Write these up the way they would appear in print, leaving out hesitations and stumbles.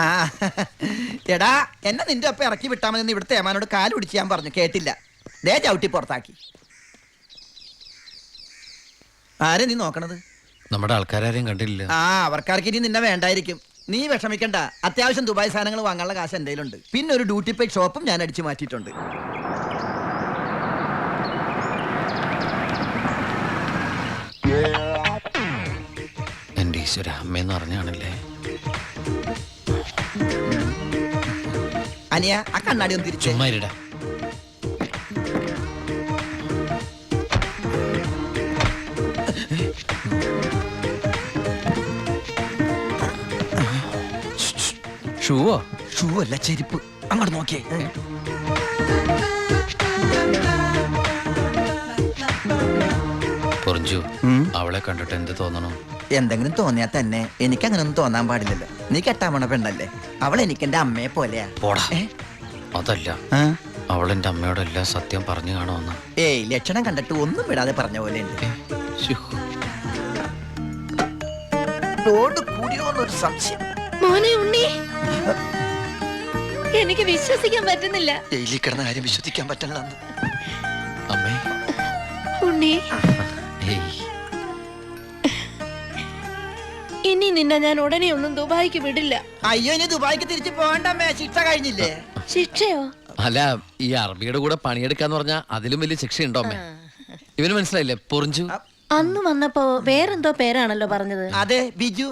ആ എടാ എന്നെ നിന്റെ ഒപ്പം ഇറക്കി വിട്ടാൽ മതി. ഇവിടുത്തെ ഏമാനോട് കാല് പിടിച്ച് ഞാൻ പറഞ്ഞു, കേട്ടില്ല. ദേ ചവിട്ടി പുറത്താക്കി. ആരെ നീ നോക്കണത്? നമ്മുടെ ആൾക്കാരും കണ്ടില്ല. ആ അവർക്കാർക്ക് ഇനി നിന്നെ വേണ്ടായിരിക്കും. നീ വിഷമിക്കണ്ട. അത്യാവശ്യം ദുബായ് സാധനങ്ങൾ വാങ്ങാനുള്ള കാശ് എൻ്റെ കയ്യിലുണ്ട്. പിന്നെ ഒരു ഡ്യൂട്ടി പെയ്ഡ് ഷോപ്പും ഞാൻ അടിച്ചു മാറ്റിയിട്ടുണ്ട്. എൻ്റെ ഈശ്വര, അമ്മയെന്ന് പറഞ്ഞാണല്ലേ. അനിയ ആ കണ്ണാടി ഒന്ന് തിരിച്ചു. ചുമ്മാരിടാ. ഷൂവോ? ഷൂ അല്ല, ചെരുപ്പ്. അങ്ങോട്ട് നോക്കിയേ. പൊറിഞ്ചു, അവളെ കണ്ടിട്ട് എന്ത് തോന്നണം? എന്തെങ്കിലും തോന്നിയാൽ തന്നെ എനിക്ക് അങ്ങനൊന്നും തോന്നാൻ പാടില്ലല്ലോ. നീ കെട്ടാമണ പെണ്ണല്ലേ. അവൾ എനിക്ക് എന്റെ അമ്മയെ പോലെയാ. പോടാ. അതല്ല, അവൾ എന്റെ അമ്മയോടെല്ലാം സത്യം പറഞ്ഞു കാണുമെന്ന്. ഏയ്, ലക്ഷണം കണ്ടിട്ട് ഒന്നും വിടാതെ പറഞ്ഞ പോലെ ഉണ്ട്. കൂടിയോന്നൊരു സംശയം. മോനെ ഉണ്ണി, എനിക്ക് വിശ്വസിക്കാൻ പറ്റുന്നില്ല. ജയിലിൽ കിടന്ന കാര്യം വിശ്വസിക്കാൻ പറ്റില്ല. അമ്മേ. ഉണ്ണി, ഇനി നിന്നെ ഞാൻ ഉടനെ ഒന്നും ദുബായിക്ക് വിടില്ല. അയ്യോ, ഇനി ദുബായിക്ക് തിരിച്ചു പോകണ്ടമ്മേ. ശിക്ഷ കഴിഞ്ഞില്ലേ? ശിക്ഷയോ? അല്ല, ഈ അറബിയുടെ കൂടെ പണിയെടുക്കാന്ന് പറഞ്ഞാ അതിലും വലിയ ശിക്ഷയുണ്ടോ അമ്മേ? ഇവന് മനസ്സിലായില്ലേ പൊറിഞ്ചു? അന്ന് വന്നപ്പോ വേറെന്തോ പേരാണല്ലോ പറഞ്ഞത്. അതെ, ബിജു.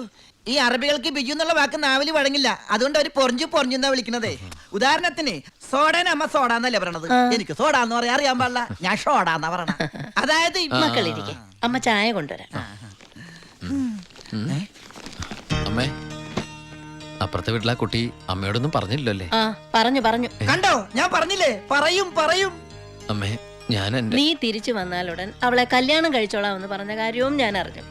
ഈ അറബികൾക്ക് ബിജു എന്നുള്ള വാക്ക് നാവില് വഴങ്ങില്ല. അതുകൊണ്ട് അവര് പൊറിഞ്ചു പൊറിഞ്ഞുന്നാ വിളിക്കണതേ. ഉദാഹരണത്തിന് സോഡേനെ അമ്മ സോഡാന്നല്ലേ പറയണത്. എനിക്ക് സോഡാന്ന് പറയാൻ അറിയാൻ പാടില്ല. ഞാൻ ഷോഡാന്നാ പറയണ. അതായത് മക്കളിരിക്കെ, അമ്മ ചായ കൊണ്ടുവരാം. അമ്മേ, അപ്പുറത്തെ വീട്ടിലെ കുട്ടി അമ്മയോടൊന്നും പറഞ്ഞില്ലല്ലോ അല്ലേ? ആ, പറഞ്ഞു പറഞ്ഞു. കണ്ടോ, ഞാൻ പറഞ്ഞില്ലേ, പറയും പറയും. അമ്മേ, ഞാൻ നീ തിരിച്ചു വന്നാലുടൻ അവളെ കല്യാണം കഴിച്ചോളാമെന്ന് പറഞ്ഞ കാര്യവും ഞാൻ അറിഞ്ഞു.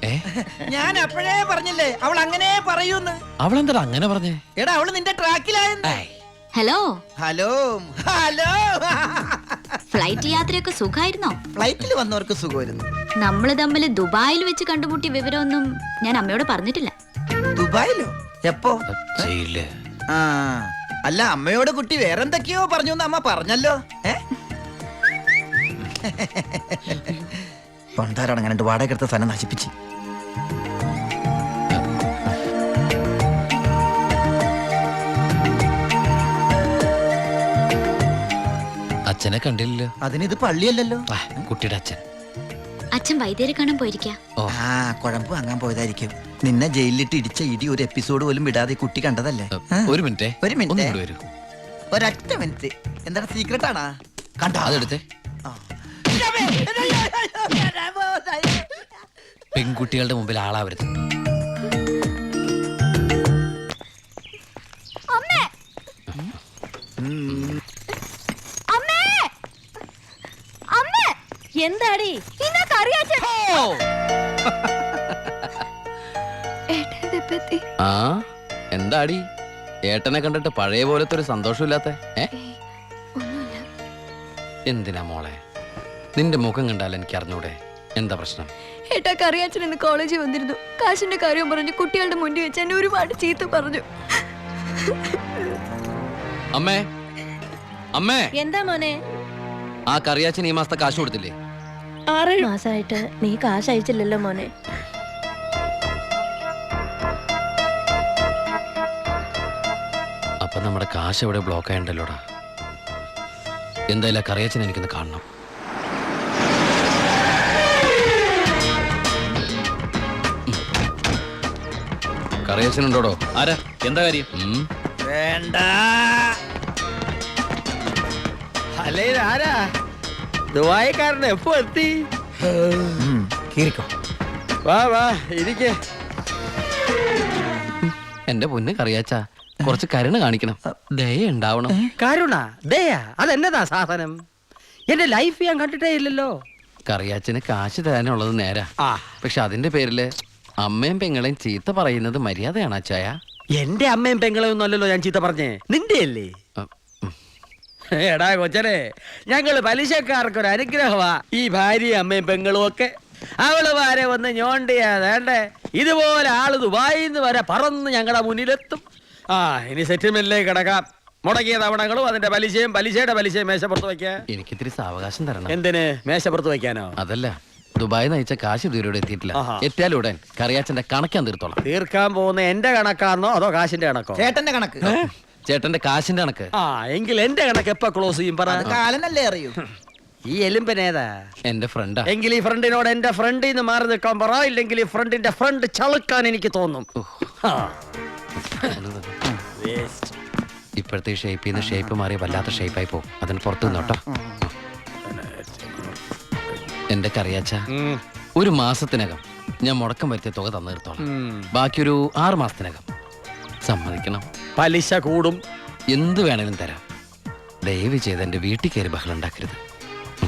ഞാൻ അപ്പോഴേ പറഞ്ഞില്ലേ അവൾ അങ്ങനെ പറയൂന്ന്. അവളെന്താ അങ്ങനെ പറഞ്ഞേ? എടാ, അവള് നിന്റെ ട്രാക്കിലായെന്ന്. Hello hello hello. ഫ്ലൈറ്റ് യാത്രയൊക്കെ സുഖമായിരുന്നോ? ഫ്ലൈറ്റിൽ വന്നവർക്ക് സുഖമായിരുന്നു. നമ്മള് തമ്മിൽ ദുബായിൽ വെച്ച് കണ്ടുമുട്ടിയ വിവരമൊന്നും ഞാൻ അമ്മയോട് പറഞ്ഞിട്ടില്ല. ദുബായിലോ? എപ്പോ? ജയിലില്. അല്ല, അമ്മയോട് കുട്ടി വേറെന്തൊക്കെയോ പറഞ്ഞു എന്ന് അമ്മ പറഞ്ഞല്ലോ. പണ്ടാരടങ്ങാണ്ട് വാടക എടുത്ത സ്ഥലം നശിപ്പിച്ച്. അച്ഛനെ കണ്ടില്ലല്ലോ. അതിനിത് പള്ളിയല്ലല്ലോ. കുട്ടിയുടെ അച്ഛൻ. അച്ഛൻ വൈദ്യരെ കാണാൻ പോയിരിക്കാ. ആ, കുഴമ്പ് വാങ്ങാൻ പോയതായിരിക്കും. നിന്നെ ജയിലിലിട്ട് ഇടിച്ച ഇടി ഒരു എപ്പിസോഡ് പോലും വിടാതെ കുട്ടി കണ്ടതല്ലേ. ഒരു മിനിറ്റ്, ഒരൊറ്റ മിനിറ്റ്. എന്താണ് സീക്രട്ട് ആണാ? കണ്ടോ? അതെടുത്തേ. പെൺകുട്ടികളുടെ മുമ്പിൽ ആളാവരുത്. എന്താടി? ആ, എന്താടി ഏട്ടനെ കണ്ടിട്ട് പഴയ പോലത്തെ ഒരു സന്തോഷമില്ലാത്ത? എന്തിനാ മോളെ? നിന്റെ മുഖം കണ്ടാൽ എനിക്ക് അറിഞ്ഞൂടെ എന്താ പ്രശ്നം? ഏട്ടാ, കറിയാച്ചൻ ഇന്ന് കോളേജിൽ വന്നിരുന്നു. കാശിന്റെ കാര്യം പറഞ്ഞു കുട്ടികളുടെ മുന്നിൽ വെച്ച് എന്നെ ഒരുപാട് ചീത്ത പറഞ്ഞു. അമ്മേ, അമ്മേ. എന്താ മോനെ? ആ കറിയാച്ചൻ ഈ മാസത്തെ കാശ് കൊടുത്തില്ലേ? 6 മാസമായിട്ട് നീ കാശ് അയച്ചില്ലല്ലോ മോനെ. അപ്പൊ നമ്മുടെ കാശ് എവിടെ ബ്ലോക്ക് ആയണ്ടല്ലോടാ. എന്തായാലും കറിയാച്ചൻ എനിക്കൊന്ന് കാണണം. കറിയാച്ചനുണ്ടോടോ? ആരാ? എന്താ കാര്യം? വേണ്ട. അല്ലേ, ആരാ? ദുബായിക്കാരൻ എപ്പോ എത്തി? വാ വാ, ഇരിക്കേ. എന്റെ പൊന്ന് കറിയാച്ച, കുറച്ച് കരുണ കാണിക്കണം, ദയ ഉണ്ടാവണം. കരുണ, ദയ, അതെന്നതാ സാധനം? എന്റെ ലൈഫ് ഞാൻ കണ്ടിട്ടേ ഇല്ലല്ലോ. കറിയാച്ചന് കാശ് തരാനുള്ളത് നേരാ. പക്ഷെ അതിന്റെ പേരില് അമ്മയും പെങ്ങളെയും ചീത്ത പറയുന്നത് മര്യാദയാണ് അച്ചായ? എന്റെ അമ്മയും പെങ്ങളെ ഒന്നും അല്ലല്ലോ ഞാൻ ചീത്ത പറഞ്ഞേ, നിന്റെ അല്ലേ? എടാ കൊച്ചനെ, ഞങ്ങള് പലിശക്കാർക്കൊരു അനുഗ്രഹമാ ഈ ഭാര്യയും അമ്മയും പെങ്ങളും ഒക്കെ. അവള് വരെ വന്ന് ഞോണ്ടിയാ വേണ്ടേ, ഇതുപോലെ ആള് ദുബായിന്ന് വരെ പറന്ന് ഞങ്ങളുടെ മുന്നിലെത്തും. ആ ഇനി സെറ്റിൽമെന്റിലേക്ക് കിടക്കാം. മുടക്കിയ തവണകളും അതിന്റെ പലിശയുടെ പലിശയും മേശപ്പുറത്ത് വയ്ക്കാൻ. എനിക്കിത്തിരി സാവകാശം തരണം. എന്തിന് മേശപ്പുറത്ത് വയ്ക്കാനോ? അതല്ല, ദുബായി നയിച്ച കാശ് ഇതുവരെ എത്തിയിട്ടില്ല. ആഹാ. എത്തിയാലുടൻ കറിയാച്ചന്റെ കണക്കാൻ തീർത്തോളാം. തീർക്കാൻ പോകുന്ന എന്റെ കണക്കാണോ അതോ കാശിന്റെ കണക്കോ? ചേട്ടന്റെ കണക്ക് ചേട്ടന്റെ കാശിന്റെ കണക്ക്. ആ എങ്കിൽ എന്റെ കണക്ക് എപ്പോ ക്ലോസ് ചെയ്യും പറ. അത് കാലനല്ലേ അറിയൂ. ഈ എലുമ്പനേതാ? എന്റെ ഫ്രണ്ടാ. എങ്കിൽ ഈ ഫ്രണ്ടിനോട് എന്റെ ഫ്രണ്ടിൽ നിന്ന് മാറി നിൽക്കാൻ പറ. ഇല്ലെങ്കിൽ ഈ ഫ്രണ്ടിന്റെ ഫ്രണ്ട് ചളുക്കാൻ എനിക്ക് തോന്നും. ആ. Waste. ഇപ്പോഴത്തെ ഷേപ്പിൽ നിന്ന് ഷേപ്പ് മാറി വല്ലാത്ത ഷേപ്പായി പോകും. അതിന് പുറത്തു നിന്നോട്ടോ. എന്റെ കറിയാച്ച, ഉം. ഒരു മാസത്തിനകം ഞാൻ മുടക്കം വരുത്തിയ തുക തന്നു തീർത്തോളാം. ഉം. ബാക്കി ഒരു 6 മാസത്തിനകം. സമ്മതിക്കണം. പലിശ കൂടും. എന്ത് വേണേലും തരാം. ദയവ് ചെയ്ത് എന്റെ വീട്ടിൽ കയറി ബഹളം ഉണ്ടാക്കരുത്.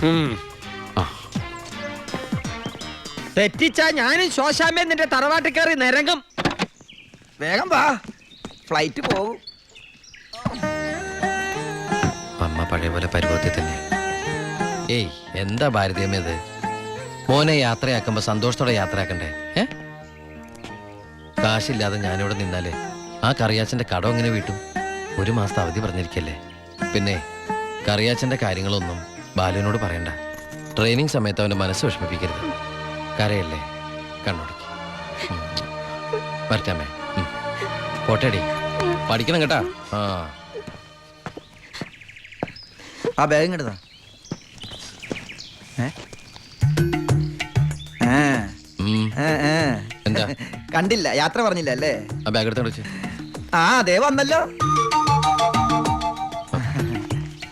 ഉം. ആ. തെറ്റിച്ചാ ഞാനും ശോശാമ്മ നിന്റെ തറവാട്ടിൽ കയറി നിരങ്ങും. വേഗം വാ, ഫ്ലൈറ്റ് പോകും. അമ്മ പഴയ പോലെ പരുവത്തിൽ തന്നെ. ഏയ്, എന്താ ഭാരതീയമേ ഇത്? മോനെ യാത്രയാക്കുമ്പോ സന്തോഷത്തോടെ യാത്രയാക്കണ്ടേ? കാശില്ലാതെ ഞാനിവിടെ നിന്നാലേ ആ കറിയാച്ചന്റെ കടം എങ്ങനെ വീട്ടും? 1 മാസത്തെ അവധി പറഞ്ഞിരിക്കല്ലേ. പിന്നെ കറിയാച്ചന്റെ കാര്യങ്ങളൊന്നും ബാലുവിനോട് പറയണ്ട. ട്രെയിനിങ് സമയത്ത് അവന്റെ മനസ്സ് വിഷമിപ്പിക്കരുത്. കരയല്ലേ, കണ്ണുടക്കി. വരട്ടാമേ. പോട്ടേടി, പഠിക്കണം കേട്ടാ. ആ ആ ബാഗ് കിടതാ. ഉം. എന്താ? കണ്ടില്ല, യാത്ര പറഞ്ഞില്ല അല്ലേ? ആ ബാഗ് എടുത്തോണ്ട് വെച്ച്. ആ അതേ വന്നല്ലോ.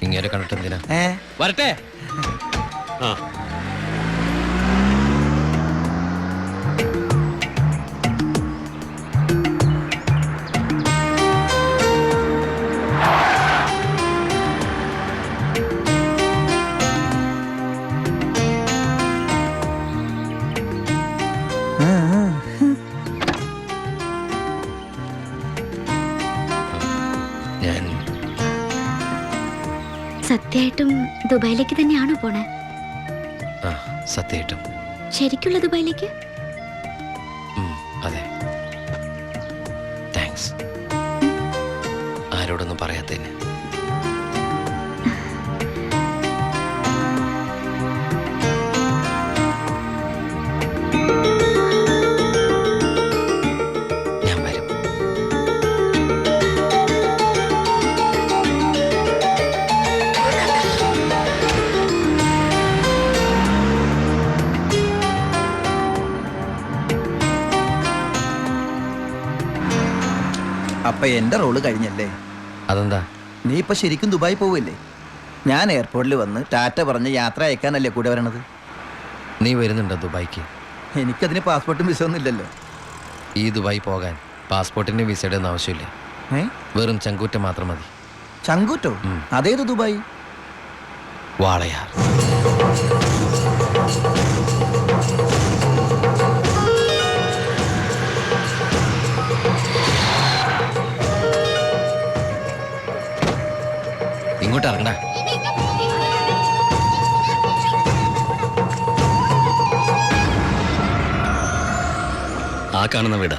ഇങ്ങനെ കണ്ടിട്ട് എന്തിനാ? വരട്ടെ. ആ. ഞാൻ സത്യമായിട്ടും ദുബായിലേക്ക് തന്നെയാണോ പോണേ? ആ സത്യമായിട്ടും. ശരിക്കുള്ള ദുബായിലേക്ക്? അതെ. താങ്ക്സ്. ആരോടൊന്നും പറയാത്തതിന്. ഞാൻ വരും. അപ്പൊ എന്റെ റോള് കഴിഞ്ഞല്ലേ? അതെന്താ? നീ ഇപ്പൊ ശരിക്കും ദുബായി പോവില്ലേ? ഞാൻ എയർപോർട്ടിൽ വന്ന് ടാറ്റ പറഞ്ഞ് യാത്ര അയക്കാനല്ലേ കൂടെ വരണത്? നീ വരുന്നുണ്ടോ ദുബായിക്ക്? എനിക്കതിന് പാസ്പോർട്ടും വിസ ഒന്നും ഇല്ലല്ലോ. ഈ ദുബായി പോകാൻ പാസ്പോർട്ടിന്റെ വിസയുടെ ഒന്നും ആവശ്യമില്ല. വെറും ചങ്കൂറ്റം മാത്രം മതി. ചങ്കൂറ്റോ? അതേത് ദുബായി? വാളയാർ. ഇങ്ങോട്ട് ഇറങ്ങടാ. ആ കാണുന്ന വീടാ.